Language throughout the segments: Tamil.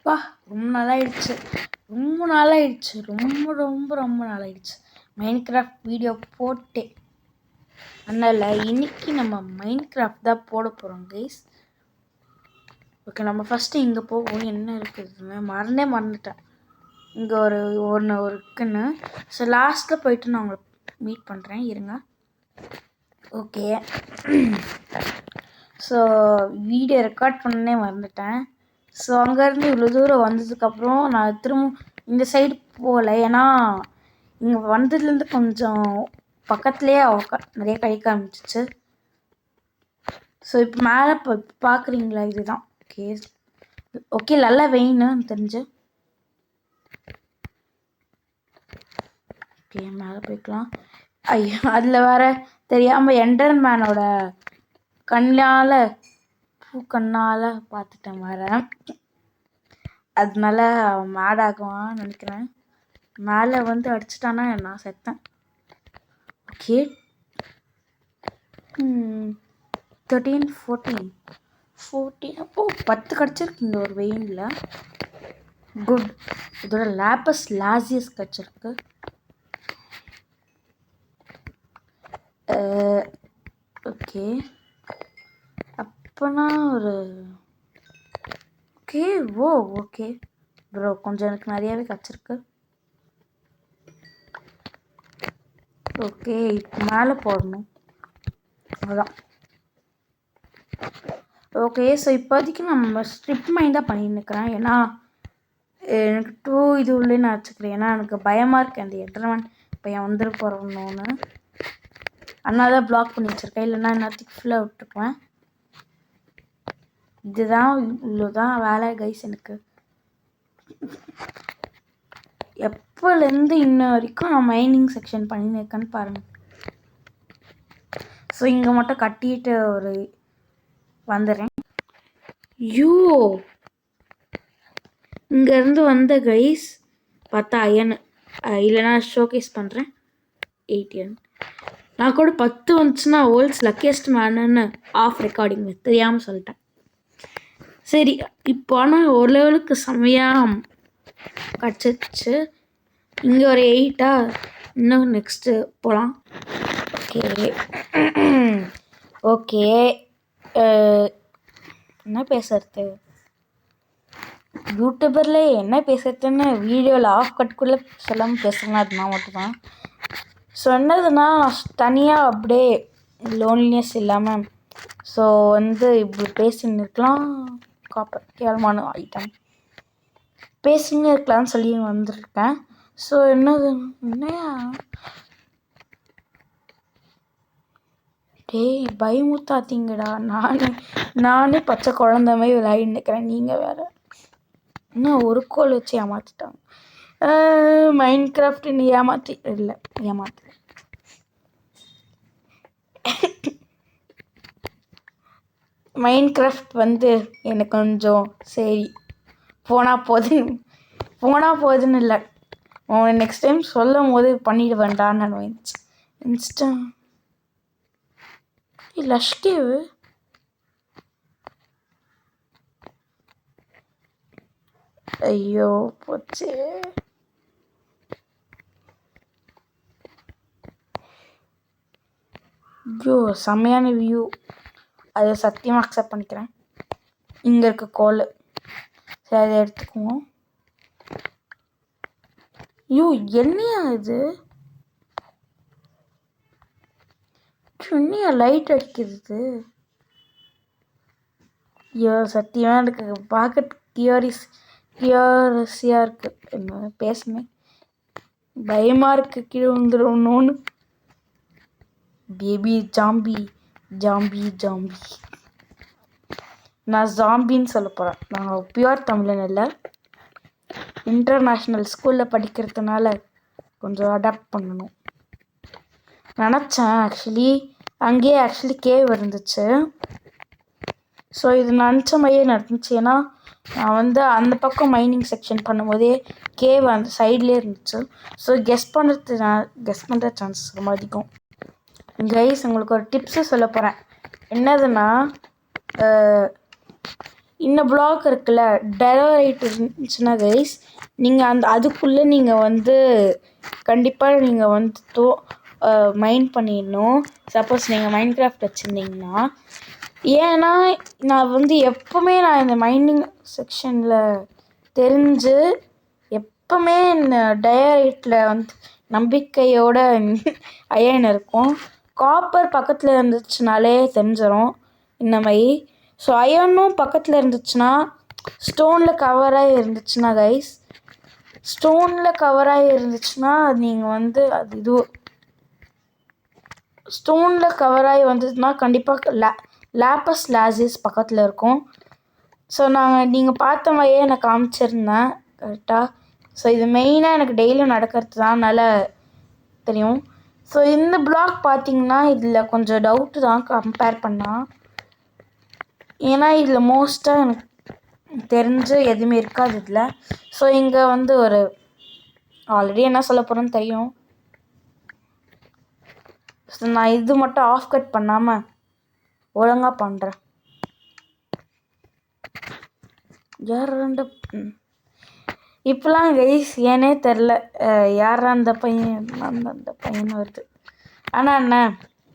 பா ரொம்ப நாளாயிடுச்சு ரொம்ப நாளாயிடுச்சு மைன்கிராஃப்ட் வீடியோ போட்டே. அதனால் இன்னைக்கு நம்ம மைன்கிராஃப்ட் தான் போட போகிறோம் கைஸ். ஓகே, நம்ம ஃபஸ்ட்டு இங்கே போவோம். என்ன இருக்குதுன்னு மறந்துட்டேன். இங்கே ஒன்று இருக்குன்னு. ஸோ லாஸ்ட்டில் போயிட்டு நான் உங்களை மீட் பண்ணுறேன், இருங்க. ஓகே, ஸோ வீடியோ ரெக்கார்ட் பண்ணனே மறந்துட்டேன். ஸோ அங்கேருந்து இவ்வளோ தூரம் வந்ததுக்கப்புறம் நான் திரும்ப இந்த சைடு போகல. ஏன்னா இங்கே வந்ததுலேருந்து கொஞ்சம் பக்கத்துலேயே நிறைய கிடைக்க ஆரம்பிச்சிச்சு. ஸோ இப்போ மேலே பார்க்குறீங்களா, இதுதான். ஓகே நல்லா வெயின்னு தெரிஞ்சு. ஓகே, மேலே போய்க்கலாம். ஐயோ, அதில் வேற தெரியாமல் எண்டர்மேனோட கண்ணால் பார்த்துட்டேன் வேற. அதனால மேட் ஆகுவான்னு நினைக்கிறேன். மேலே வந்து அடிச்சிட்டானா நான் செத்தேன். ஓகே, 13 14 அப்போ 10 கிடச்சிருக்கு இந்த ஒரு வெயினில். குட். இதோட லேப்பஸ் லாசியஸ் கிடச்சிருக்கு. ஓகே, அப்போனா ஒரு ஓகே ப்ரோ, கொஞ்சம் எனக்கு நிறையாவே கிடச்சிருக்கு. ஓகே, இப்போ மேலே போடணும், அதான். ஓகே, ஸோ இப்போதைக்கு நம்ம ஸ்ட்ரிப் மைண்ட் தான் பண்ணின்னுக்கிறேன். ஏன்னா எனக்கு 2 இது உள்ளே நான் வச்சுக்கிறேன். ஏன்னா எனக்கு பயமாக இருக்குது அந்த என்டர்மேன் பையன் வந்துட போகிறோன்னு. அதனால தான் பிளாக் பண்ணி வச்சுருக்கேன். இல்லைன்னா எல்லாத்துக்கும் ஃபுல்லாக விட்டுருப்பேன். இதுதான் இவ்வளோதான் வேலை கைஸ். எனக்கு எப்போலேருந்து இன்ன வரைக்கும் நான் மைனிங் செக்ஷன் பண்ணியிருக்கேன்னு பாருங்கள். ஸோ இங்கே மட்டும் கட்டிட்டு வந்துடுறேன். இங்கேருந்து வந்த கைஸ் பார்த்தா அயன், இல்லைனா ஷோகேஸ் பண்ணுறேன் 8 நான் கூட 10 வந்துச்சுன்னா வேர்ல்ட்ஸ் லக்கியஸ்ட் மேனுன்னு ஆஃப் ரெக்கார்டிங் தெரியாமல் சொல்லிட்டேன். சரி, இப்போ ஆனால் ஒரு லெவலுக்கு செம்மையாக கிடச்சிச்சு. இங்கே ஒரு 8 இன்னும் நெக்ஸ்ட்டு போகலாம். ஓகே என்ன பேசுறது, யூடியூபரில் என்ன பேசுறதுன்னு வீடியோவில் ஆஃப் கட்டுக்குள்ளே சொல்லாமல் பேசுகிறேன்னா அது நான் மட்டும்தான். ஸோ என்னதுன்னா, தனியாக அப்படியே லோன்லினஸ் இல்லாமல் ஸோ இப்படி பேசின்னு இருக்கலாம். கேவலமான ஐட்டம் பேசின்னு இருக்கலாம்னு சொல்லி வந்திருக்கேன். ஸோ என்னையா டேய் பயமுத்தாத்தீங்கடா. நானே பச்சை குழந்த மாதிரி விளையாடின்னு இருக்கிறேன். நீங்கள் வேறு இன்னும் ஒரு கோல் வச்சு ஏமாற்றிட்டாங்க. மைன்கிராஃப்ட் நீ ஏமாத்து மைன்கிராஃப்ட் எனக்கு கொஞ்சம் சரி போனால் போதுன்னு இல்லை, நெக்ஸ்ட் டைம் சொல்லும் போது பண்ணிட வேண்டான்னு நான் இன்ஸ்டா லஷ்கேவு. ஐயோ போச்சு. செம்மையான வியூ, அதை சத்தியமாக அக்செப்ட் பண்ணிக்கிறேன். இங்கே இருக்க கோல் சரி, அதை எடுத்துக்குவோம். என்னையா இது, என்னையா லைட் அடிக்கிறது. சத்தியமாக எனக்கு பார்க்க கியூரியாசியாக இருக்குது. என்ன பேசுனேன், பயமாக இருக்குது கீழே வந்துடும். Baby zombie. நான் ஜாம்பின்னு சொல்ல போகிறேன். நான் பியூர் தமிழன் இல்லை, இன்டர்நேஷ்னல் ஸ்கூலில் படிக்கிறதுனால கொஞ்சம் அடாப்ட் பண்ணணும் நினச்சேன். அங்கேயே கேவ் இருந்துச்சு. ஸோ இது நினச்ச மாதிரியே நடந்துச்சு. ஏன்னா நான் அந்த பக்கம் மைனிங் செக்ஷன் பண்ணும்போதே கேவ் அந்த சைட்லேயே இருந்துச்சு. ஸோ கெஸ் பண்ணுற சான்சஸ் ரொம்ப அதிகம். கைஸ், உங்களுக்கு ஒரு டிப்ஸு சொல்ல போகிறேன். என்னதுன்னா, இந்த பிளாக் இருக்குல்ல டெலரைட் இருந்துச்சுன்னா கைஸ் நீங்கள் அதுக்குள்ளே நீங்கள் வந்து கண்டிப்பாக நீங்கள் வந்து மைண்ட் பண்ணிடணும். சப்போஸ் நீங்கள் மைண்ட் கிராஃப்ட் வச்சுருந்தீங்கன்னா. ஏன்னா நான் வந்து எப்போவுமே நான் இந்த மைனிங் செக்ஷனில் தெரிஞ்சு எப்போவுமே இந்த டயரைட்டில் வந்து நம்பிக்கையோட அயன் இருக்கும். காப்பர் பக்கத்தில் இருந்துச்சுனாலே தெரிஞ்சிடும் இந்த மாதிரி. ஸோ அயனும் பக்கத்தில் இருந்துச்சுன்னா ஸ்டோனில் கவராகி இருந்துச்சுன்னா கைஸ் ஸ்டோனில் கவராகி இருந்துச்சுன்னா நீங்கள் வந்து அது இது ஸ்டோனில் கவராகி வந்ததுன்னா கண்டிப்பாக லேப்பஸ் லாசிஸ் பக்கத்தில் இருக்கும். ஸோ நீங்கள் பார்த்த மாதிரியே நான் காமிச்சிருந்தேன் கரெக்டாக. ஸோ இது மெயினாக எனக்கு டெய்லியும் நடக்கிறது தான் நல்லா தெரியும். ஸோ இந்த பிளாக் பார்த்தீங்கன்னா இதில் கொஞ்சம் டவுட்டு தான் கம்பேர் பண்ணால். ஏன்னா இதில் மோஸ்ட்டாக எனக்கு தெரிஞ்சு எதுவுமே இருக்காது இதில். ஸோ இங்கே வந்து ஒரு ஆல்ரெடி என்ன சொல்ல போகிறேன்னு தெரியும். ஸோ நான் இது மட்டும் ஆஃப் கட் பண்ணாமல் ஒழுங்காக பண்ணுறேன். யார் ரெண்டு இப்போலாம் கைஸ் ஏனே தெரில யார் அந்த பையன் அந்த பையன் வருது. ஆனால் என்ன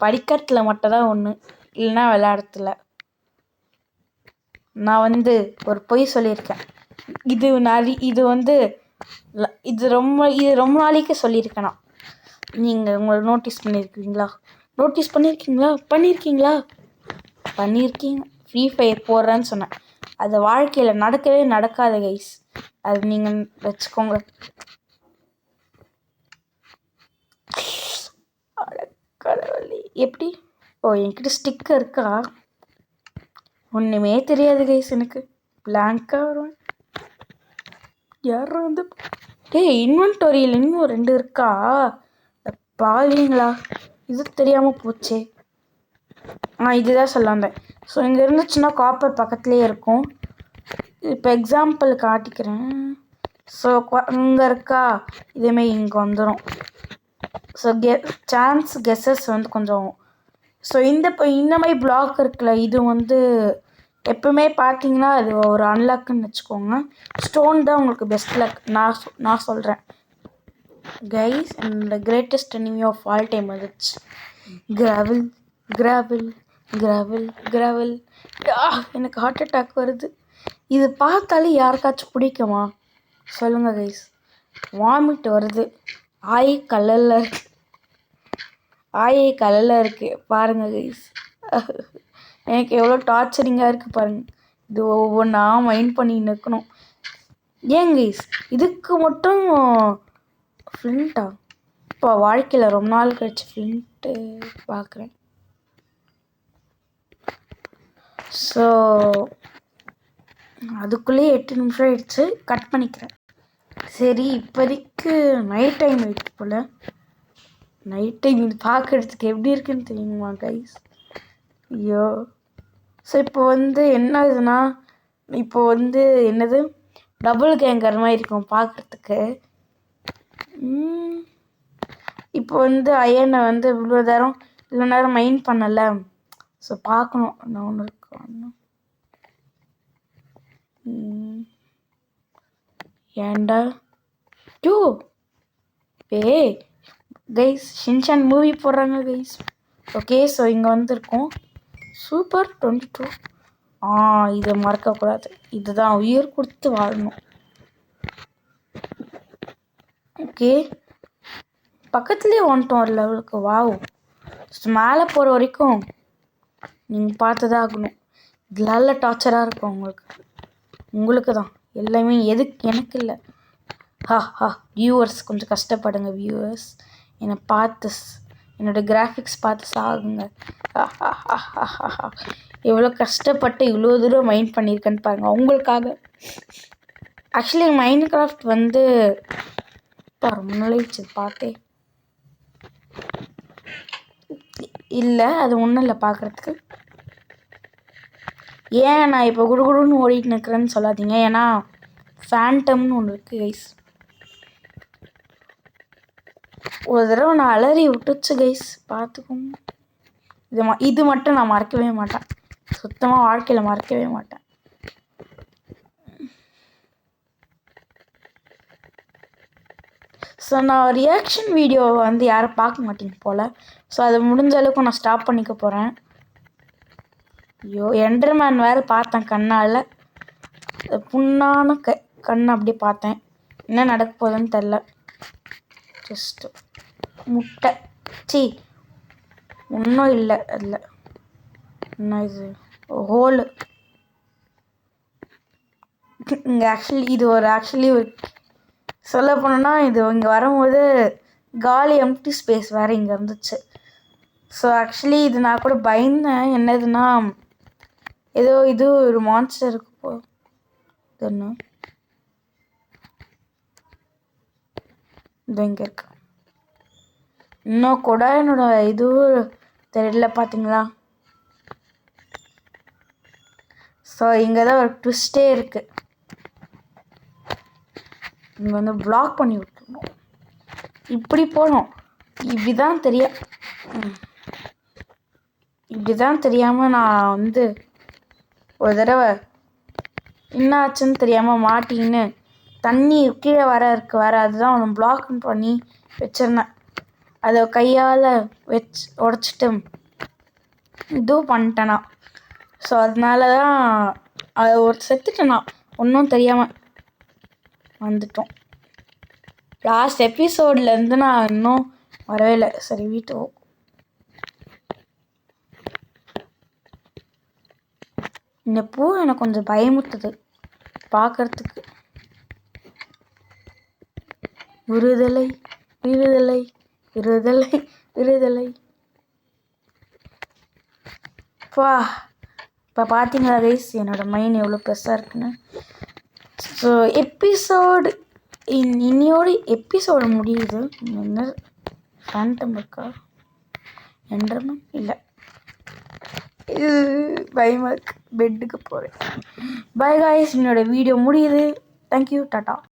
படிக்கிறதுல மட்டும் தான் ஒன்று, இல்லைன்னா விளையாடுறதுல. நான் வந்து ஒரு பொய் சொல்லியிருக்கேன். இது வந்து இது ரொம்ப நாளைக்கு சொல்லியிருக்கேன் நான். நீங்கள் உங்களை நோட்டீஸ் பண்ணியிருக்கீங்க. ஃப்ரீ ஃபயர் போடுறேன்னு சொன்னேன். அது வாழ்க்கையில் நடக்கவே நடக்காது கைஸ். அது நீங்கள் வச்சுக்கோங்க. கடவுளே எப்படி என்கிட்ட ஸ்டிக்கர் இருக்கா? ஒன்றுமே தெரியாது கைஸ் எனக்கு. பிளாங்காக வரும். யாரும் வந்து இன்வென்டோரியில் இன்னும் 2 இருக்கா? பாவீங்களா, இது தெரியாமல் போச்சே. இதுதான் சொல்ல வந்தேன். ஸோ இங்கே இருந்துச்சுன்னா காப்பர் பக்கத்துலேயே இருக்கும். இப்போ எக்ஸாம்பிள் காட்டிக்கிறேன். ஸோ இங்கே இருக்கா, இதேமாரி இங்கே வந்துடும். ஸோ கெஸ்ஸஸ் வந்து கொஞ்சம். ஸோ இந்த மாதிரி பிளாக் இருக்குல்ல, இது வந்து எப்பவுமே பார்த்தீங்கன்னா அது ஒரு அன்லாக்குன்னு வச்சுக்கோங்க. ஸ்டோன் தான் உங்களுக்கு பெஸ்ட் லக். நான் சொல்கிறேன் கைஸ். இந்த greatest enemy of all time வந்துச்சு. கிராவல். எனக்கு ஹார்ட் அட்டாக் வருது. இது பார்த்தாலே யாருக்காச்சும் பிடிக்குமா சொல்லுங்க கைஸ்? வாமிட் வருது. ஆய் கலரில் இருக்கு பாருங்க கைஸ். எனக்கு எவ்வளோ டார்ச்சரிங்காக இருக்குது பாருங்கள். இது ஒவ்வொன்றா மைண்ட் பண்ணி நிற்கணும். ஏன் கைஸ் இதுக்கு மட்டும் ஃப்ளிண்ட்டா? இப்போ வாழ்க்கையில் ரொம்ப நாள் கழிச்சு ஃப்ளிண்ட்டு பார்க்குறேன். ஸோ அதுக்குள்ளேயே 8 நிமிஷம் ஆயிடுச்சு. கட் பண்ணிக்கிறேன். சரி இப்போதைக்கு நைட் டைம் ஆயிடுச்சு போல். நைட் டைம் இது பார்க்குறதுக்கு எப்படி இருக்குன்னு தெரியுமா கைஸ்? ஐயோ. ஸோ இப்போ வந்து என்ன ஆகுதுன்னா, இப்போ வந்து என்னது டபுள் கேங்கர் மாதிரி இருக்கும் பார்க்குறதுக்கு. இப்போ வந்து அயனை வந்து இவ்வளோ நேரம் மைண்ட் பண்ணலை. ஸோ பார்க்கணும் நான் ஒன்று இருக்கணும். ஏண்டா கைஸ் ஷின்சான் மூவி போடுறாங்க கைஸ். ஓகே ஸோ இங்கே வந்துருக்கோம். சூப்பர் 22. இதை மறக்கக்கூடாது. இதுதான் உயிர் கொடுத்து வாழணும். ஓகே பக்கத்துலேயே வந்துட்டோம் ஒரு லெவலுக்கு. வாவ். மேலே போகிற வரைக்கும் நீங்கள் பார்த்து தான் ஆகணும். இது நல்ல டார்ச்சராக இருக்கும் உங்களுக்கு தான் எல்லாமே. எதுக்கு எனக்கு இல்லை. வியூவர்ஸ் கொஞ்சம் கஷ்டப்படுங்க. வியூவர்ஸ் என்னை பார்த்து என்னோடய கிராஃபிக்ஸ் பார்த்து சாகுங்க. எவ்வளோ கஷ்டப்பட்டு இவ்வளோ தூரம் மைண்ட் பண்ணியிருக்கேன்னு பாருங்கள் உங்களுக்காக. ஆக்சுவலி மைண்ட் கிராஃப்ட் வந்து ரொம்ப நாளைச்சு பார்த்தே இல்லை. அது ஒன்றும் இல்லை பார்க்குறதுக்கு. ஏன் நான் இப்போ குடுகுடுன்னு ஓடிட்டு நிற்கிறேன்னு சொல்லாதீங்க. ஏன்னா ஃபேண்டம்னு ஒன்று இருக்குது கைஸ். ஒரு தடவை நான் அலறி விட்டுச்சு கைஸ், பார்த்துக்கோங்க. இது மட்டும் நான் மறக்கவே மாட்டேன். சுத்தமாக வாழ்க்கையில் மறக்கவே மாட்டேன். ஸோ நான் ரியாக்ஷன் வீடியோ வந்து யாரும் பார்க்க மாட்டீங்க போல். ஸோ அது முடிஞ்ச அளவுக்கு நான் ஸ்டாப் பண்ணிக்க போகிறேன். ஐயோ எண்டர்மேன் வேறு பார்த்தேன் கண்ணால், புண்ணான கண் அப்படியே பார்த்தேன். என்ன நடக்க போகுதுன்னு தெரில. ஜஸ்ட்டு முட்டை ஒன்றும் இல்லை அதில். என்ன இது ஹோலு. இங்கே ஆக்சுவலி ஒரு சொல்ல போனோன்னா இது இங்கே வரும்போது காலி எம்டி ஸ்பேஸ் வேறு இங்கே இருந்துச்சு. ஸோ ஆக்சுவலி இது நான் கூட பயந்தேன். என்னதுன்னா ஏதோ இது ஒரு மான்ஸ்டர் இருக்கு போ. இது இங்கே இருக்கு. இன்னும் கூட என்னோட இது தெரியல பார்த்தீங்களா. ஸோ இங்கே தான் ஒரு ட்விஸ்டே இருக்குது. இங்கே வந்து பிளாக் பண்ணி விட்டுருணும். இப்படி போகணும். இப்படிதான் தெரியாமல் நான் வந்து ஒரு தடவை என்னாச்சுன்னு தெரியாமல் மாட்டின்னு தண்ணி கீழே வேறு அதுதான் ஒன்று பிளாக் பண்ணி வச்சிருந்தேன். அதை கையால் உடச்சிட்டு இதுவும் பண்ணிட்டேனா. ஸோ அதனால தான் அதை ஒரு செத்துட்டேனா ஒன்றும் தெரியாமல் வந்துட்டோம். லாஸ்ட் எபிசோட்லேருந்து நான் இன்னும் வரவே இல்லை. சரி வீட்டு இந்த பூ எனக்கு கொஞ்சம் பயமுறுத்துது பார்க்கறதுக்கு. விடுதலை விடுதலை விடுதலை விடுதலை. இப்போ பார்த்தீங்களா கைஸ் என்னோடய மைண்ட் எவ்வளோ பெருசாக இருக்குன்னு. ஸோ இன்னையோட எபிசோடு முடியுது. என்ன ஃபேண்டம் இருக்கா எண்டர்மேன் இல்லை. இது பயமாக இருக்கு. பெட்டுக்கு போகிறேன். பை காய்ஸ், என்னோடய வீடியோ முடியுது. Thank you, tata.